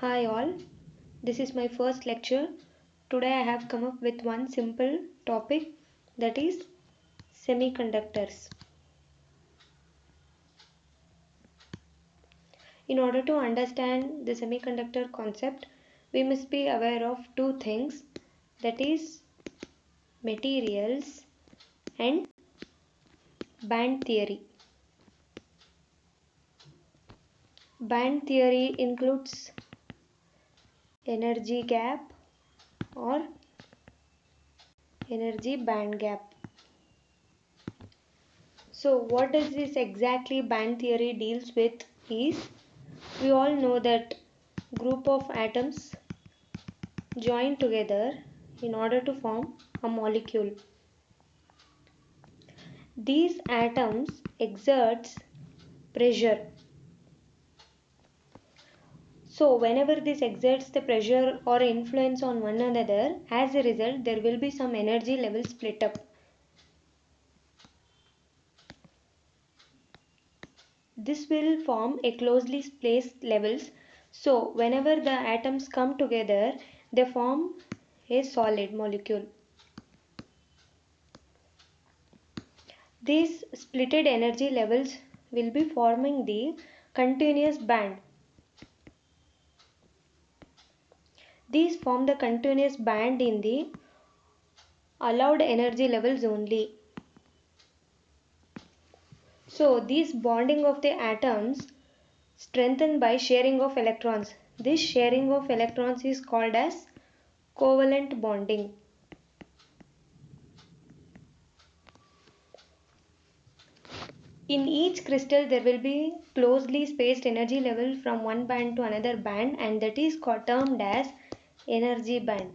Hi all, this is my first lecture. Today I have come up with one simple topic, that is semiconductors. In order to understand the semiconductor concept, we must be aware of two things, that is materials and band theory. Band theory includes energy gap or energy band gap. So what does this exactly band theory deals with is, we all know that group of atoms join together in order to form a molecule. These atoms exerts pressure. So whenever this exerts the pressure or influence on one another, as a result there will be some energy level split up. This will form a closely placed levels. So whenever the atoms come together, they form a solid molecule. These splitted energy levels will be forming the continuous band. These form the continuous band in the allowed energy levels only. So these bonding of the atoms strengthened by sharing of electrons. This sharing of electrons is called as covalent bonding. In each crystal there will be closely spaced energy level from one band to another band, and that is termed as energy band.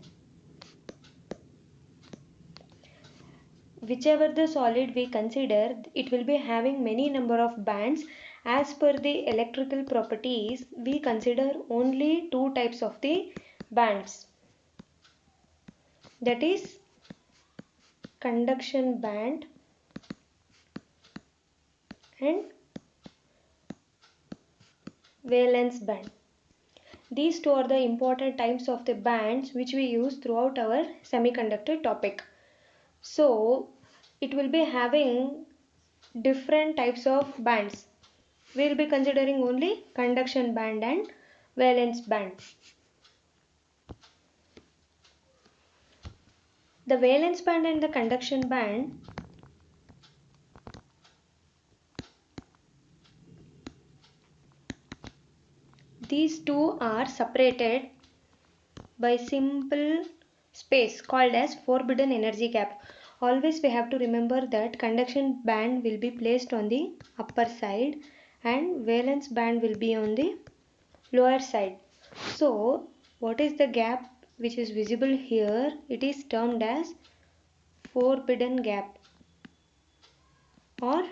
Whichever the solid we consider, it will be having many number of bands. As per the electrical properties, we consider only two types of the bands, that is conduction band and valence band. These two are the important types of the bands which we use throughout our semiconductor topic. So it will be having different types of bands. We will be considering only conduction band and valence band. The valence band and the conduction band these two are separated by simple space called as forbidden energy gap. Always we have to remember that conduction band will be placed on the upper side and valence band will be on the lower side. So what is the gap which is visible here? It is termed as forbidden gap or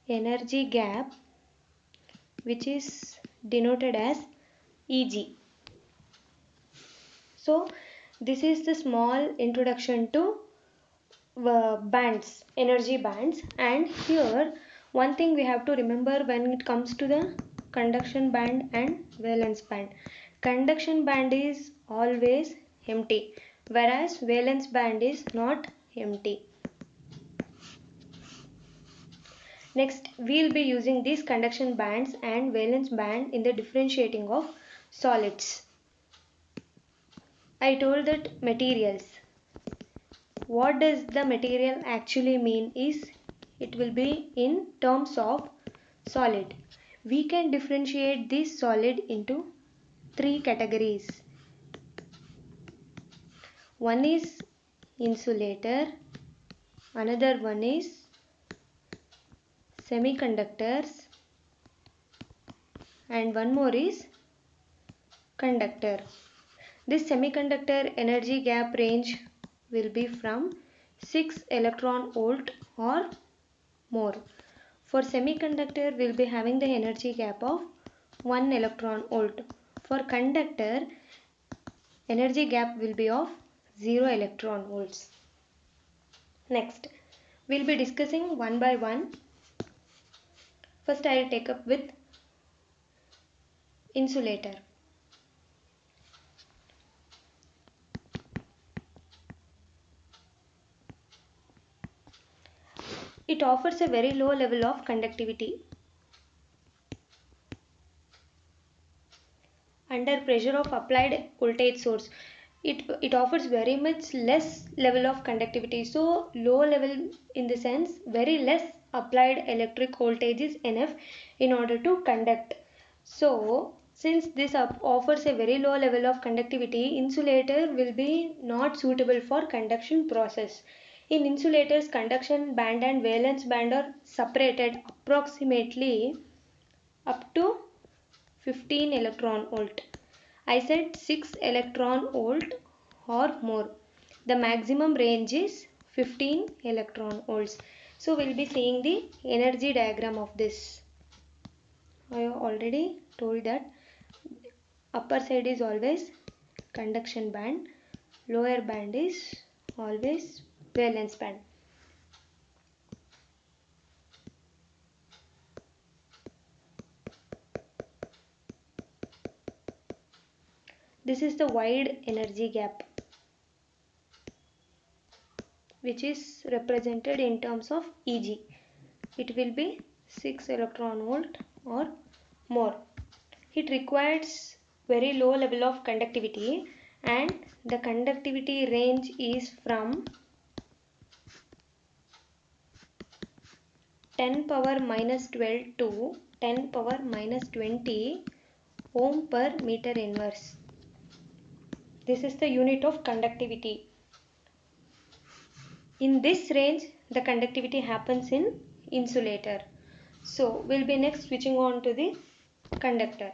energy gap, which is denoted as Eg. So this is the small introduction to bands, energy bands. And here one thing we have to remember when it comes to the conduction band and valence band. Conduction band is always empty, whereas valence band is not empty. Next, we will be using these conduction bands and valence band in the differentiating of solids. I told that materials. What does the material actually mean is, it will be in terms of solid. We can differentiate this solid into three categories. One is insulator, another one is semiconductors, and one more is conductor. This semiconductor energy gap range will be from 6 electron volt or more. For semiconductor we will be having the energy gap of 1 electron volt. For conductor, energy gap will be of 0 electron volts. Next, we will be discussing one by one. First I will take up with Insulator. It offers a very low level of conductivity. Under pressure of applied voltage source, it offers very much less level of conductivity. So low level in the sense very less applied electric voltage is enough in order to conduct. So since this offers a very low level of conductivity, insulator will be not suitable for conduction process. In insulators, conduction band and valence band are separated approximately up to 15 electron volt. I said 6 electron volt or more. The maximum range is 15 electron volts. So we'll be seeing the energy diagram of this. I already told that upper side is always conduction band, lower band is always valence band. This is the wide energy gap, which is represented in terms of Eg. It will be 6 electron volt or more. It requires very low level of conductivity, and the conductivity range is from 10 power minus 12 to 10 power minus 20 ohm per meter inverse. This is the unit of conductivity. In this range, the conductivity happens in insulator. So we'll be next switching on to the conductor.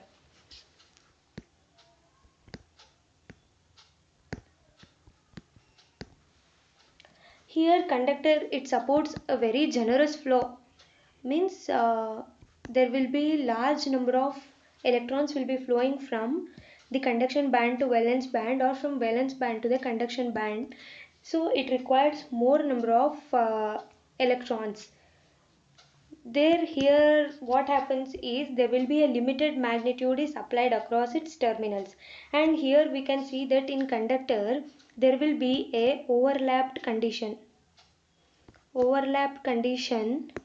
Here conductor, it supports a very generous flow, means there will be large number of electrons will be flowing from the conduction band to valence band or from valence band to the conduction band. So it requires more number of electrons. Here what happens is there will be a limited magnitude is applied across its terminals, and here we can see that in conductor there will be a overlapped condition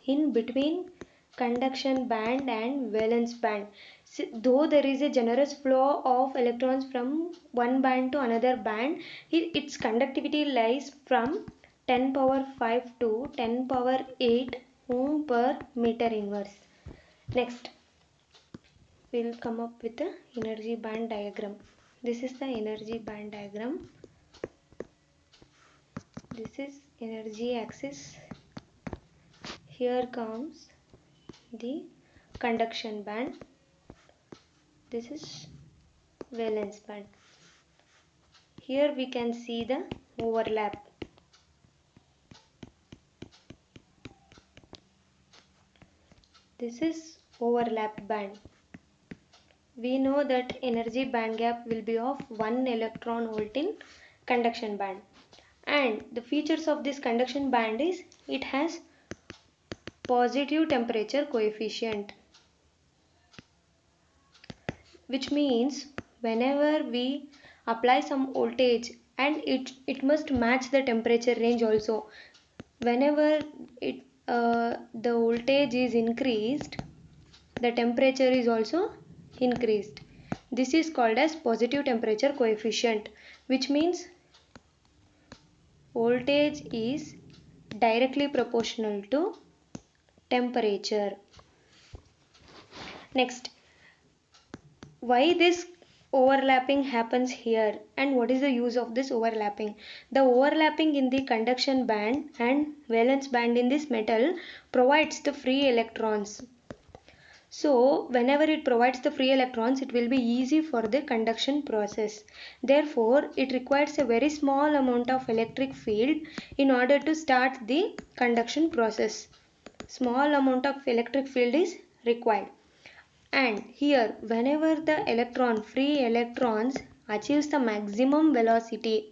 in between conduction band and valence band. So, though there is a generous flow of electrons from one band to another band, its conductivity lies from 10 power 5 to 10 power 8 ohm per meter inverse. Next, we will come up with the energy band diagram. This is the energy band diagram. This is energy axis. Here comes the conduction band. This is valence band. Here we can see the overlap. This is overlap band. We know that energy band gap will be of 1 electron volt in conduction band. And the features of this conduction band is it has positive temperature coefficient, which means whenever we apply some voltage, and it must match the temperature range also. Whenever the voltage is increased, the temperature is also increased. This is called as positive temperature coefficient, which means voltage is directly proportional to temperature. Next, why this overlapping happens here and what is the use of this overlapping? The overlapping in the conduction band and valence band in this metal provides the free electrons. So whenever it provides the free electrons, it will be easy for the conduction process. Therefore, it requires a very small amount of electric field in order to start the conduction process. Small amount of electric field is required. And here, whenever the free electrons achieves the maximum velocity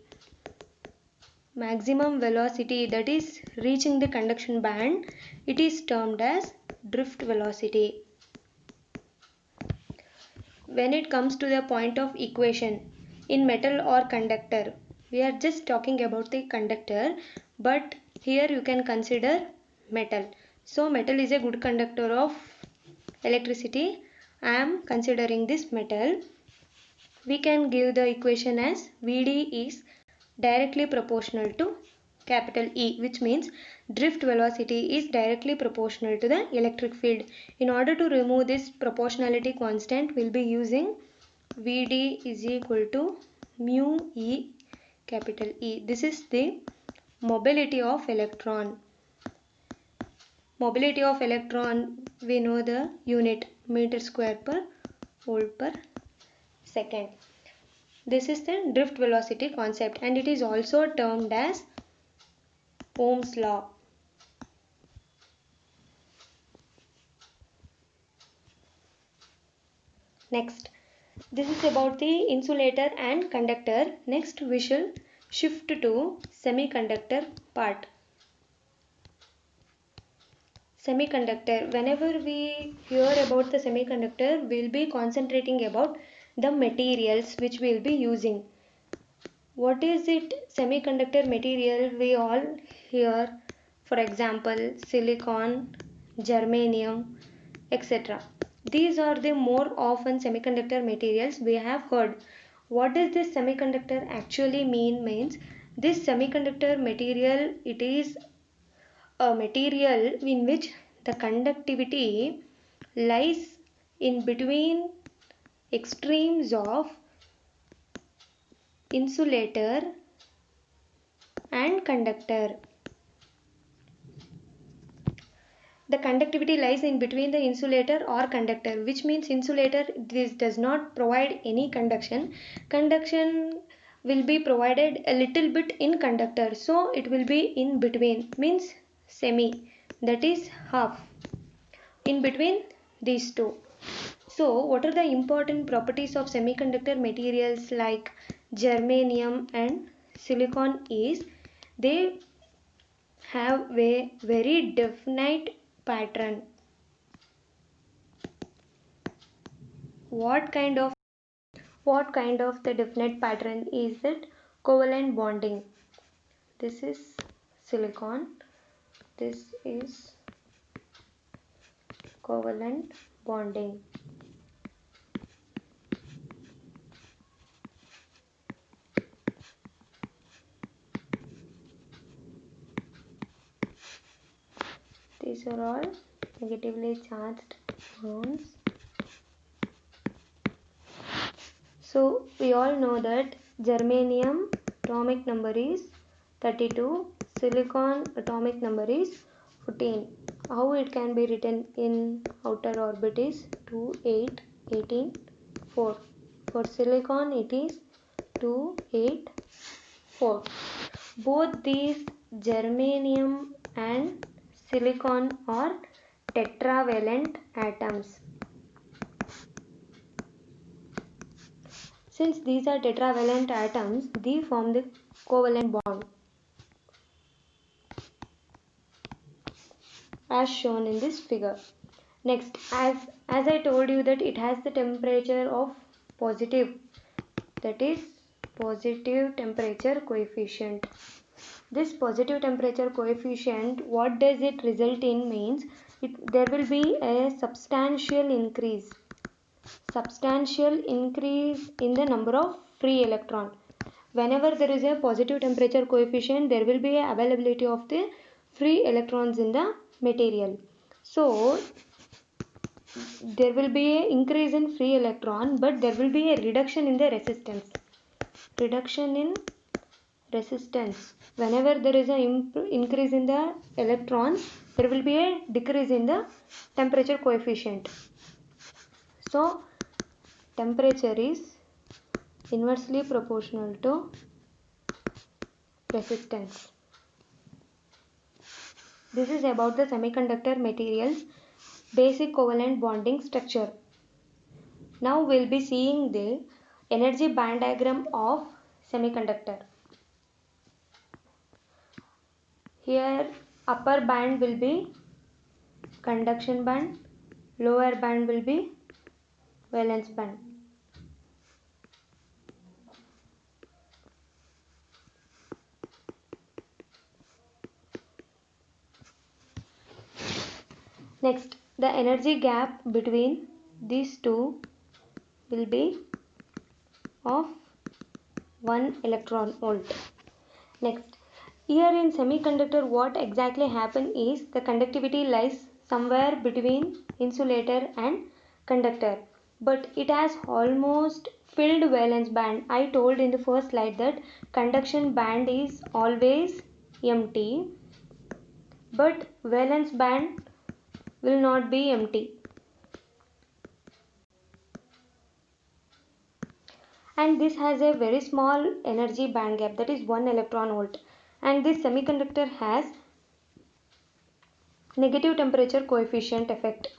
that is reaching the conduction band, it is termed as drift velocity. when it comes to the point of equation in metal or conductor, we are just talking about the conductor, but here you can consider metal. So metal is a good conductor of electricity. I am considering this metal. We can give the equation as Vd is directly proportional to capital E, which means drift velocity is directly proportional to the electric field. In order to remove this proportionality constant, we will be using Vd is equal to mu E capital E. This is the mobility of electron. Mobility of electron, we know the unit meter square per volt per second. This is the drift velocity concept, and it is also termed as Ohm's law. Next, this is about the insulator and conductor. Next, we shall shift to semiconductor part. Semiconductor. Whenever we hear about the semiconductor, we will be concentrating about the materials which we will be using. What is it? Semiconductor material we all hear, for example, silicon, germanium, etc. These are the more often semiconductor materials we have heard. What does this semiconductor actually mean? Means this semiconductor material, it is a material in which the conductivity lies in between extremes of insulator and conductor. The conductivity lies in between the insulator or conductor, which means insulator, this does not provide any conduction. Conduction will be provided a little bit in conductor, so it will be in between, means semi, that is half in between these two. So what are the important properties of semiconductor materials like germanium and silicon is they have a very definite pattern. What kind of the definite pattern is it? Covalent bonding. This is silicon. This is covalent bonding. These are all negatively charged ions. So we all know that germanium atomic number is 32, silicon atomic number is 14. How it can be written in outer orbit is 2, 8, 18, 4. For silicon it is 2, 8, 4. Both these germanium and silicon are tetravalent atoms. Since these are tetravalent atoms, they form the covalent bond as shown in this figure. Next, as I told you that it has the temperature of positive, that is positive temperature coefficient. This positive temperature coefficient, what does it result in means there will be a substantial increase in the number of free electron. Whenever there is a positive temperature coefficient, there will be a availability of the free electrons in the material. So there will be a increase in free electron, but there will be a reduction in the resistance. Whenever there is an increase in the electrons, there will be a decrease in the temperature coefficient. So temperature is inversely proportional to resistance. This is about the semiconductor materials basic covalent bonding structure. Now we will be seeing the energy band diagram of semiconductor. Here upper band will be conduction band, lower band will be valence band. Next, the energy gap between these two will be of 1 electron volt. Next, here in semiconductor what exactly happen is the conductivity lies somewhere between insulator and conductor, but it has almost filled valence band. I told in the first slide that conduction band is always empty, but valence band will not be empty. And this has a very small energy band gap, that is 1 electron volt, and this semiconductor has negative temperature coefficient effect.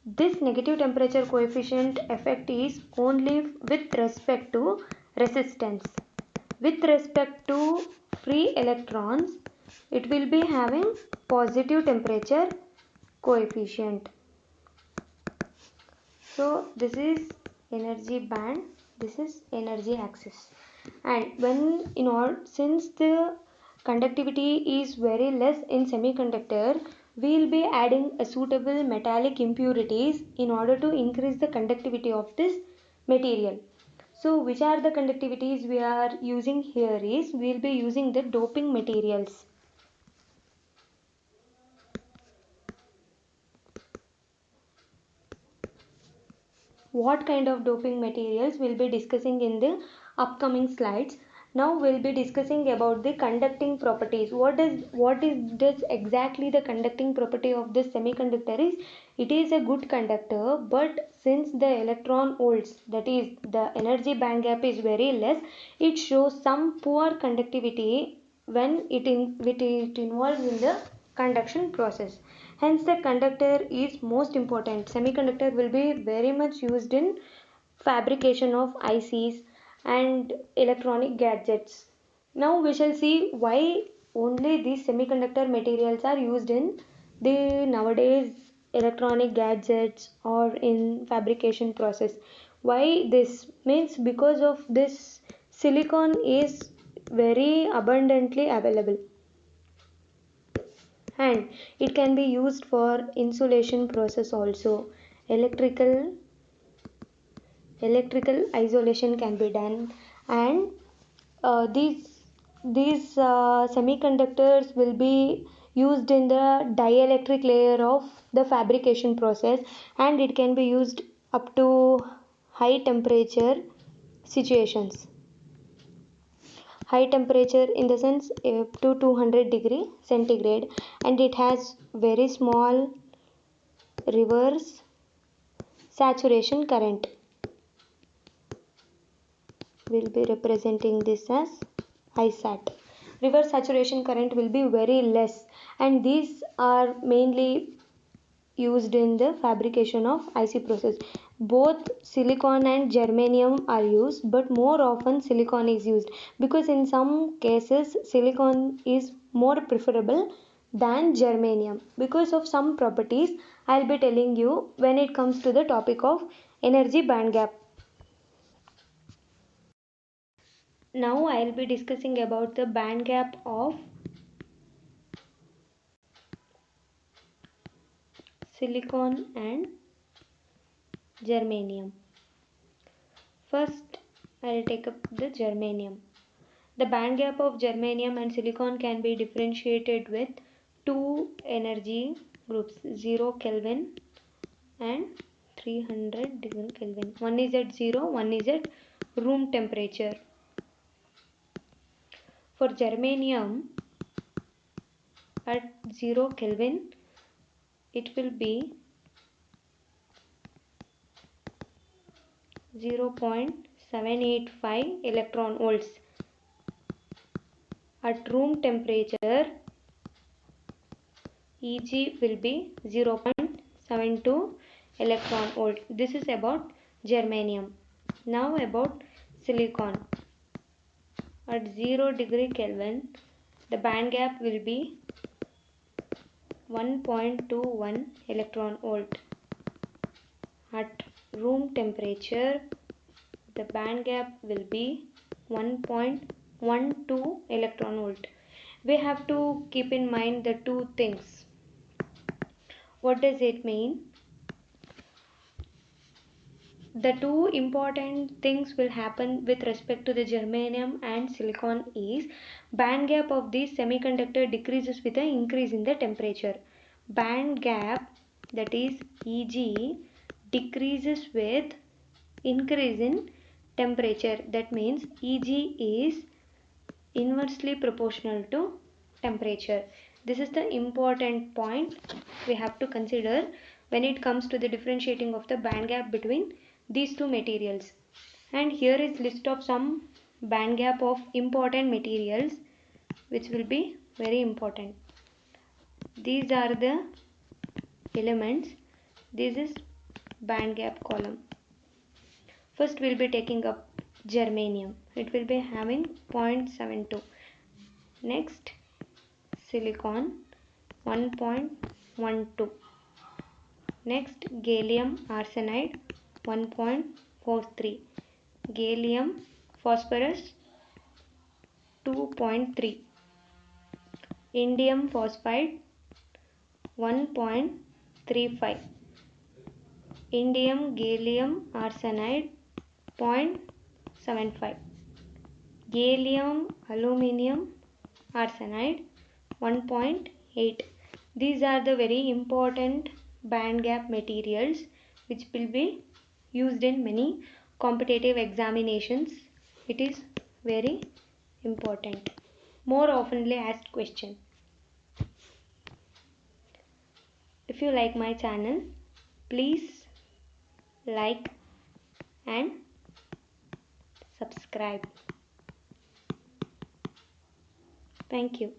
This negative temperature coefficient effect is only with respect to resistance. With respect to free electrons, it will be having positive temperature coefficient. So this is energy band, this is energy axis. And when since the conductivity is very less in semiconductor, we will be adding a suitable metallic impurities in order to increase the conductivity of this material. So which are the conductivities we are using here is, we will be using the doping materials. What kind of doping materials we'll be discussing in the upcoming slides. Now we'll be discussing about the conducting properties. What is this exactly the conducting property of this semiconductor is? It is a good conductor, but since the electron volts, that is the energy band gap is very less, it shows some poor conductivity when it involves in the conduction process. Hence the conductor is most important. Semiconductor will be very much used in fabrication of ICs and electronic gadgets. Now we shall see why only these semiconductor materials are used in the nowadays electronic gadgets or in fabrication process. Why this means, because of this silicon is very abundantly available, and it can be used for insulation process also. Electrical isolation can be done, and these semiconductors will be used in the dielectric layer of the fabrication process, and it can be used up to high temperature situations. High temperature in the sense up to 200 degree centigrade, and it has very small reverse saturation current. Will be representing this as ISAT. Reverse saturation current will be very less, and these are mainly used in the fabrication of IC process. Both silicon and germanium are used, but more often silicon is used, because in some cases silicon is more preferable than germanium because of some properties I'll be telling you when it comes to the topic of energy band gap. Now I'll be discussing about the band gap of silicon and germanium. First, I'll take up the germanium. The band gap of germanium and silicon can be differentiated with two energy groups, 0 Kelvin and 300 degree Kelvin. One is at 0, one is at room temperature. For germanium at 0 Kelvin, it will be 0.785 electron volts. At room temperature, Eg will be 0.72 electron volt. This is about germanium. Now about silicon. At 0 degree Kelvin, the band gap will be 1.21 electron volt. At room temperature, the band gap will be 1.12 2 electron volt. We have to keep in mind the two things. What does it mean? The two important things will happen with respect to the germanium and silicon is band gap of this semiconductor decreases with the increase in the temperature. Band gap, that is Eg, decreases with increase in temperature. That means Eg is inversely proportional to temperature. This is the important point we have to consider when it comes to the differentiating of the band gap between these two materials. And here is list of some band gap of important materials which will be very important. These are the elements. This is band gap column. First we'll be taking up germanium. It will be having 0.72. Next silicon 1.12. Next gallium arsenide 1.43. Gallium phosphorus 2.3. Indium phosphide 1.35. Indium gallium arsenide 0.75. Gallium aluminium arsenide 1.8. These are the very important band gap materials which will be used in many competitive examinations. It is very important. More oftenly asked question. If you like my channel, please like and subscribe. Thank you.